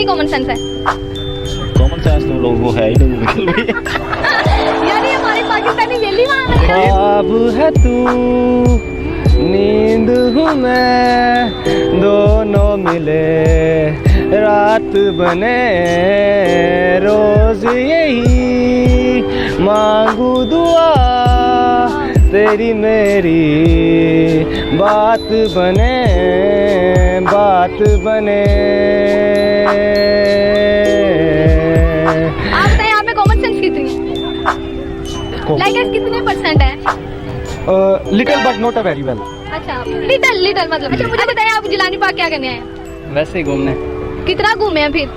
Common sense है? Common sense तो लोगों को है ही नहीं बिल्कुल भी। यानी हमारी पाकिस्तानी वेली वहाँ है। ख्वाब है तू नींद हूँ मैं, दोनों मिले रात बने, रोज यही मांगू दुआ, तेरी मेरी बात बने, बात बने। आप बताएं यहाँ पे कॉमन सेंस कितनी है? लाइक कितने % है? Little but not a very well. अच्छा लिटल मतलब। अच्छा मुझे बताइए आप जिलानी पार्क क्या करने आए हैं? वैसे ही घूमने। कितना घूमे हैं फिर?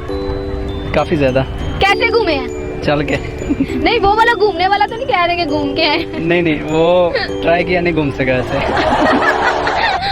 काफी ज्यादा। कैसे घूमे हैं? चल के। नहीं वो वाला घूमने वाला तो नहीं कह रहे कि घूम के आए। नहीं वो ट्राई किया, नहीं घूम सका ऐसे।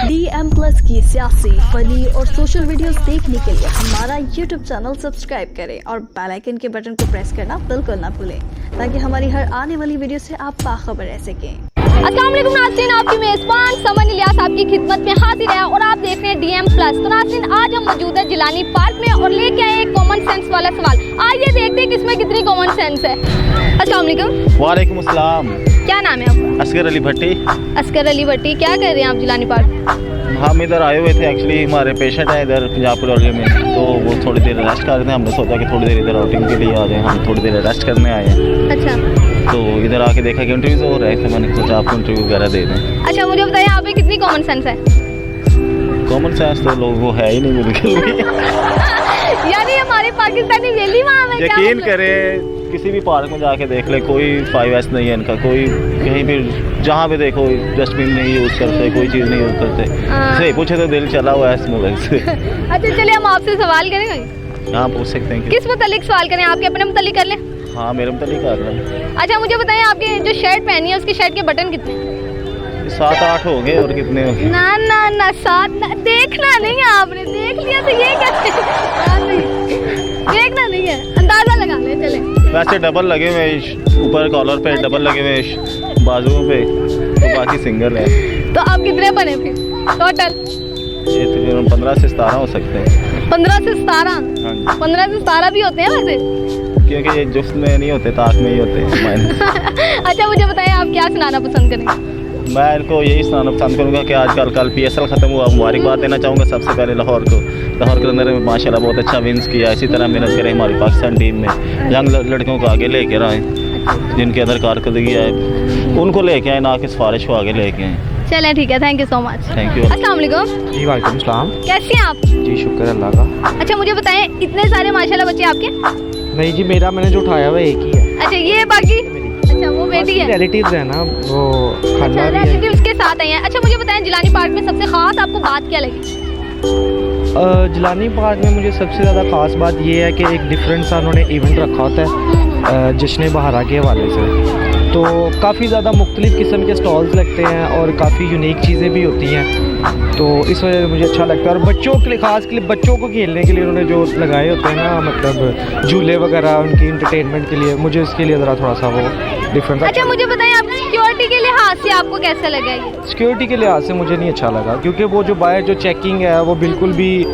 DM+ की सियासी, फनी और सोशल वीडियोस देखने के लिए हमारा YouTube चैनल सब्सक्राइब करें और बेल आइकन के बटन को प्रेस करना बिल्कुल ना भूलें, ताकि हमारी हर आने वाली वीडियो से आप बाखबर रह सकें। अस्सलाम वालेकुम नाज़रीन, आपकी मेज़बान समन इलियास आपकी खिदमत में हाजिर है और आप देख रहे हैं DM+। तो नाज़रीन आज हम मौजूद है जिलानी पार्क में और लेके आए एक कॉमन सेंस वाला सवाल। आइए देखते हैं किसमें कितनी कॉमन सेंस है। अस्सलाम वालेकुम। वालेकुम अस्सलाम। क्या नाम है आपका? असगर अली भट्टी। असगर अली भट्टी, क्या कर रहे हैं आप जिलानी पार्क? हम इधर आए हुए थे, एक्चुअली हमारे पेशेंट हैं इधर पंजाबपुर एरिया में, तो वो थोड़ी देर रेस्ट कर रहे थे। हमने सोचा कि थोड़ी देर इधर आउटिंग के लिए आ जाए, हम थोड़ी देर रेस्ट करने आए हैं। अच्छा तो इधर आके देखा कि इंटरव्यूज हो रहे थे, मैंने सोचा आपको इंटरव्यू वगैरह दे दें। अच्छा मुझे बताइए यहाँ पे कितनी कॉमन सेंस है? कॉमन सेंस तो लोगों को है ही नहीं बिल्कुल भी। यानी हमारी पाकिस्तानी वेली वहाँ में। यकीन करें किसी भी पार्क में जाके देख ले, कोई 5S नहीं है इनका, कोई कहीं भी जहाँ भी देखो डस्टबिन नहीं यूज़ करते, कोई चीज़ नहीं यूज़ करते। सही पूछे तो दिल चला हुआ है इस मुल्क से। अच्छा चलिए हम आपसे सवाल करेंगे। हाँ पूछ सकते हैं। किस मुतालिक सवाल करें? आपके अपने मुतालिक कर लें। हाँ मेरे मुतालिक कर रहा है। अच्छा मुझे बताइए आपके जो शर्ट पहनी है उसकी शर्ट के बटन कितने हैं? 7-8 हो गए और कितने हो गए? ना 7 ना, देखना नहीं है आपने, देख लिया तो ये कैसे? देखना नहीं है, अंदाजा लगा ले चले। वैसे डबल लगे हुए ऊपर कॉलर पे, डबल लगे हुए बाजुओं पे, तो बाकी सिंगल है। तो आप कितने बने फिर टोटल? ये तकरीबन 15 से 17 हो सकते हैं। 15 से 17? हाँ जी। 15 से 17 भी होते हैं वैसे? क्योंकि ये जुफ्त में नहीं होते, ताक में ही होते हैं। अच्छा मुझे बताइए आप क्या सुनाना पसंद करेंगे? मैं इनको यही सुनाना पसंद करूँगा कि आजकल कल PSL ख़त्म हुआ, मुबारकबाद देना चाहूँगा सबसे पहले लाहौर को। लाहौर के अंदर माशाल्लाह बहुत अच्छा विन्स किया, इसी तरह मेहनत करें हमारी पाकिस्तान टीम में, यंग लड़कियों को आगे लेकर आएँ, जिनके अंदर कारकर्दगी आए उनको लेके आए, ना कि सिफारिश को आगे लेके आएँ। चलें ठीक है, thank you so much. Thank you. अस्सलाम वालेकुम। जी वालेकुम सलाम। कैसे हैं आप? जी शुक्र अल्लाह का। अच्छा मुझे बताएं इतने सारे माशाल्लाह बच्चे आपके? नहीं जी, मैंने जो उठाया हुआ एक ही है। अच्छा ये बाकी? अच्छा वो बेटी है। रिलेटिव्स है ना, वो अच्छा खाना भी है। रिलेटिव्स के साथ आई हैं। अच्छा मुझे बताएं जिलानी पार्क में सबसे खास आपको बात क्या लगी? जिलानी पार्क में मुझे सबसे ज़्यादा ख़ास बात ये है कि एक डिफरेंट सा उन्होंने इवेंट रखा होता है जश्न बहारा के हवाले से। तो काफ़ी ज़्यादा मुख्तलिफ़ किस्म के स्टॉल्स लगते हैं और काफ़ी यूनिक चीज़ें भी होती हैं, तो इस वजह से मुझे अच्छा लगता है। और बच्चों के लिए, ख़ास के लिए बच्चों को खेलने के लिए उन्होंने जो लगाए होते हैं ना, मतलब झूले वगैरह उनकी इंटरटेनमेंट के लिए, मुझे इसके लिए ज़रा थोड़ा सा वो डिफरेंट। अच्छा मुझे बताएं आप सिक्योरिटी के लिहाज से आपको कैसा लगा ये? सिक्योरिटी के लिहाज से मुझे नहीं अच्छा लगा, क्योंकि वो जो बाहर जो चेकिंग है वो बिल्कुल भी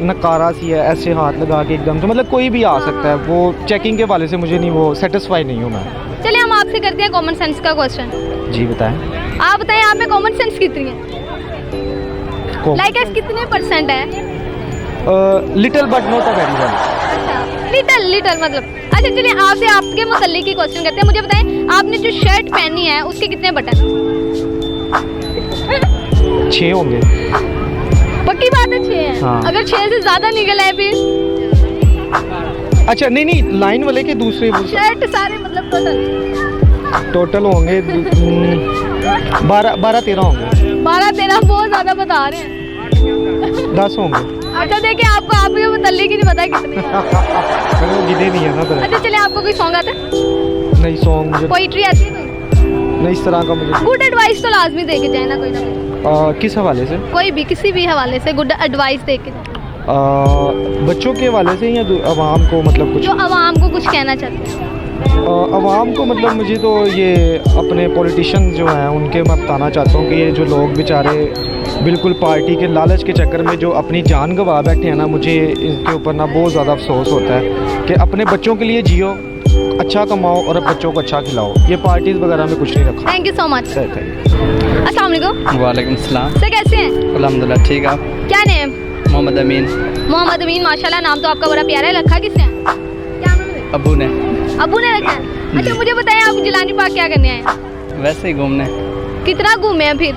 नकारा सी है, ऐसे हाथ लगा के एकदम से, मतलब कोई भी आ सकता है। वो चेकिंग के वाले से मुझे नहीं, वो सेटिस्फाई नहीं हूँ मैं। चलिए हम आपसे करते हैं कॉमन सेंस का क्वेश्चन। जी बताएं। आप बताएं यहाँ पे कॉमन सेंस कितनी है? लाइक कितने % है? Little but not a very well. अच्छा लिटल मतलब। अच्छा चलिए आपसे आपके मुताल्लिक ही क्वेश्चन करते हैं। मुझे बताएं आपने जो शर्ट पहनी है उसके कितने बटन? 6 होंगे। पक्की बात है 6 है? हाँ। अगर 6 से ज्यादा निकल आए फिर? अच्छा नहीं लाइन वाले के दूसरे शर्ट सारे मतलब टोटल होंगे 12-13 होंगे। 12-13 बहुत ज्यादा बता रहे हैं। 10 होंगे। अच्छा देखिए आपको आपके मुताल्लिक ही नहीं पता कितने। मैंने वो गिने नहीं है ना तरह। अच्छा चलिए आपको कोई सॉन्ग आता है? नहीं सॉन्ग मुझे पोइट्री आती है कोई? नहीं, इस तरह का मुझे। गुड एडवाइस तो लाजमी दे के जाए ना कोई ना कोई। किस हवाले से? कोई भी किसी भी हवाले से गुड एडवाइस दे के जाए। बच्चों के हवाले से या आवाम को, मतलब कुछ जो आवाम को कुछ कहना चाहते हैं? आवाम को मतलब मुझे तो ये अपने पॉलिटिशियन जो हैं उनके मैं बताना चाहता हूँ कि ये जो लोग बेचारे बिल्कुल पार्टी के लालच के चक्कर में जो अपनी जान गंवा बैठे हैं ना, मुझे इनके ऊपर ना बहुत ज़्यादा अफसोस होता है कि अपने बच्चों के लिए जियो, अच्छा कमाओ और बच्चों को अच्छा खिलाओ। ये पार्टीज़ वगैरह में कुछ नहीं रखा। Thank you so much. Sir thank you. अस्सलाम वालेकुम। वालेकुम सलाम। सर कैसे हैं? अल्हम्दुलिल्लाह ठीक है। आप? क्या नेम? मोहम्मद अमीन। मोहम्मद अमीन, माशाल्लाह नाम तो आपका बड़ा प्यारा है। रखा किसने है? क्या नाम है? अबू ने। अबू ने रखा है। अच्छा मुझे बताइए आप जिलानी पार्क क्या करने आए हैं? वैसे ही घूमने। कितना घूमे हैं फिर?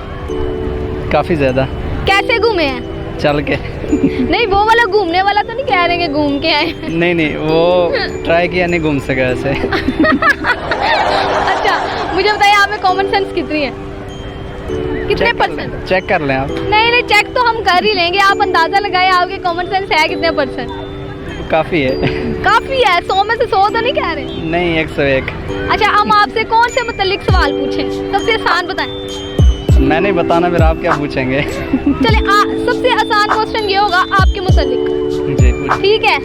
काफ़ी ज़्यादा। कैसे घूमे हैं? चल के। नहीं वो वाला घूमने वाला तो नहीं कह रहे कि घूम के आए। नहीं नहीं, वो ट्राई किया, नहीं घूम सका ऐसे। अच्छा मुझे बताइए आप में कॉमन सेंस कितनी है? कितने परसेंट? चेक कर लें आप। नहीं नहीं चेक तो हम कर ही लेंगे, आप अंदाजा लगाए आपके कॉमन सेंस है कितने परसेंट? काफ़ी है। काफी है, 100 में से 100 तो नहीं कह रहे। नहीं 101। अच्छा हम आपसे कौन से मुतल्लिक सवाल पूछें? सबसे आसान बताएं। मैं नहीं बताना, फिर आप क्या पूछेंगे? चले सबसे आसान क्वेश्चन ये होगा आपके मुतल्लिक। जी पूछ। ठीक है।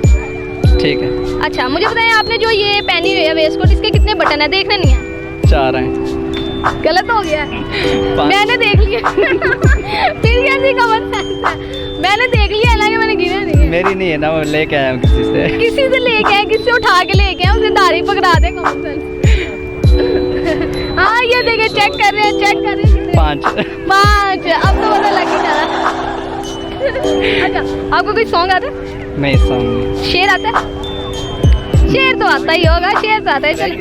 ठीक है। अच्छा मुझे बताएं आपने जो ये पहनी हुई है वेस्ट कोट, इसके कितने बटन है? देखने नहीं है? 4 हैं। गलत हो गया है। 5। मैंने देख लिया। फिर कैसी कॉमन सेंस है? मैंने देख लिया, हालांकि मैंने गिना नहीं है। मेरी नहीं है ना, वो लेके आया हूँ किसी से। किसी से लेके आए, किसी से उठा के लेके आए, उसे दाढ़ी पकड़ा दे कॉमन सेंस। हाँ ये देखिए चेक कर रहे हैं, चेक कर रहे हैं। 5। 5 अब तो पता लग ही जा रहा। अच्छा आपको कोई सॉन्ग आता है? मैं इस सॉन्ग। शेर आता है? शेर तो आता ही होगा, शेर तो आता है। चलो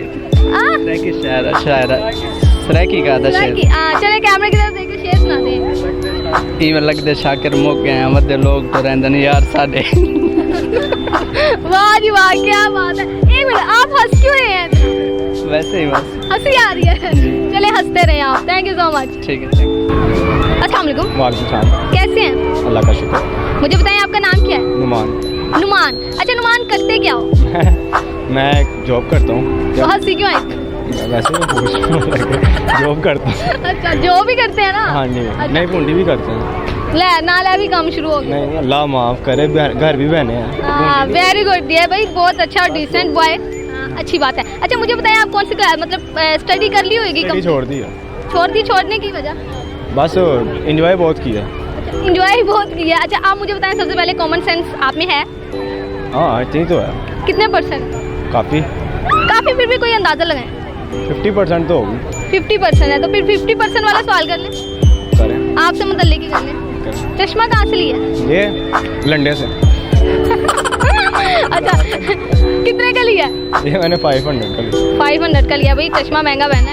सराकी का था शेर। चले कैमरे की तरफ देखिए, शेर सुना दे। इवन लगदे शाकिर मौके हैं मध्य लोग तो रहंदे ने यार साडे। वाह जी वाह क्या बात है। एक मिनट आप हंस क्यों रहे हैं? वैसे ही बस हंसी आ रही है। चले हंसते रहे आप। Thank you so much. ठीक है। अस्सलाम वालेकुम। वालेकुम सलाम। कैसे हैं? अल्लाह का शुक्र। मुझे बताएं आपका नाम क्या है? नुमान। नुमान। अच्छा नुमान करते क्या हो? मैं जॉब करता हूँ। तो हंसी क्यों आई? वैसे मैं पूछ जॉब करता हूँ। अच्छा जो भी करते हैं ना? हाँ जी। अच्छा। नहीं पूंडी भी करते हैं। ले नाला भी काम शुरू हो गया। नहीं अल्लाह माफ़ करे, घर भी बहने हैं। वेरी गुड दिया भाई, बहुत अच्छा और डिसेंट बॉय। अच्छी बात है। अच्छा मुझे बताएं आप कौन सी मतलब स्टडी कर ली होगी? छोड़ दिया। छोड़ दी? छोड़ने की वजह? बस एंजॉय बहुत किया। इंजॉय बहुत किया। अच्छा आप मुझे बताएं सबसे पहले कॉमन सेंस आप में है? हाँ इतनी तो है। कितने परसेंट? काफ़ी। काफी फिर भी कोई अंदाजा लगाएं। 50% तो होगी। 50% है तो फिर 50% वाला सवाल कर लें। करें। आपसे मुतल्लिक ही कर लें। चश्मा कहाँ से लिया? ये लंडे से। अच्छा कितने का लिया? ये मैंने 500 का लिया। 500 का लिया भाई, चश्मा महंगा पहना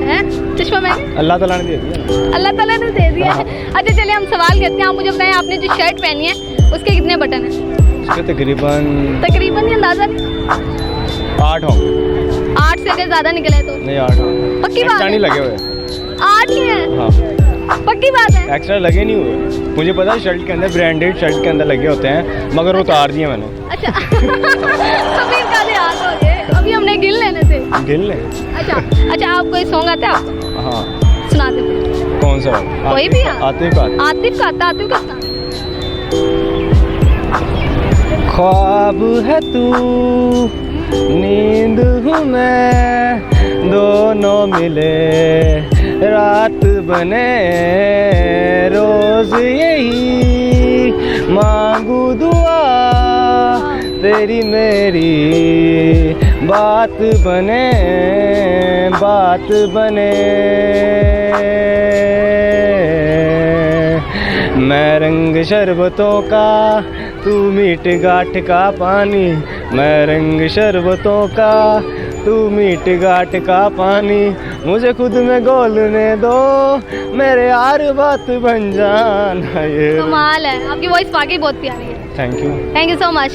है? चश्मा महंगा? अल्लाह ताला ने दे दिया। अल्लाह ताला ने दे दिया है। अच्छा चलिए हम सवाल करते हैं। आप मुझे बताएं आपने जो शर्ट पहनी है उसके कितने बटन हैं? उसके तकरीबन ही अंदाजा नहीं? 8 होंगे। 8 से अगर ज्यादा निकले तो? नहीं 8 होंगे। पक्की बात एक्स्ट्रा है? नहीं लगे हुए। 8 ही है? हाँ पक्की बात है? एक्स्ट्रा लगे नहीं हुए। मुझे पता है शर्ट के अंदर ब्रांडेड शर्ट के अंदर लगे होते हैं, मगर वो उतार दिए मैंने। अच्छा तो फिर का याद हो गए, अभी हमने गिन लेने थे। गिन ले। अच्छा आप कोई सॉन्ग आता है आपको? हाँ सुना दे फिर। कौन सा? कोई भी है? आतिफ का। आतिफ का आता? आतिफ का सुना। ख्वाब है तू नींद हूँ मैं, दोनों मिले रात बने, रोज यही मांगू दुआ तेरी मेरी बात बने, बात बने। मैं रंग शरबतों का, तू मीठ गाठ का पानी, मैं रंग शरबतों का, तू मीठ गाठ का पानी, मुझे खुद में घोलने दो, मेरे यार बात बन जाना ये। कमाल है, आपकी वॉइस वाकई बहुत प्यारी है। Thank you. Thank you so much.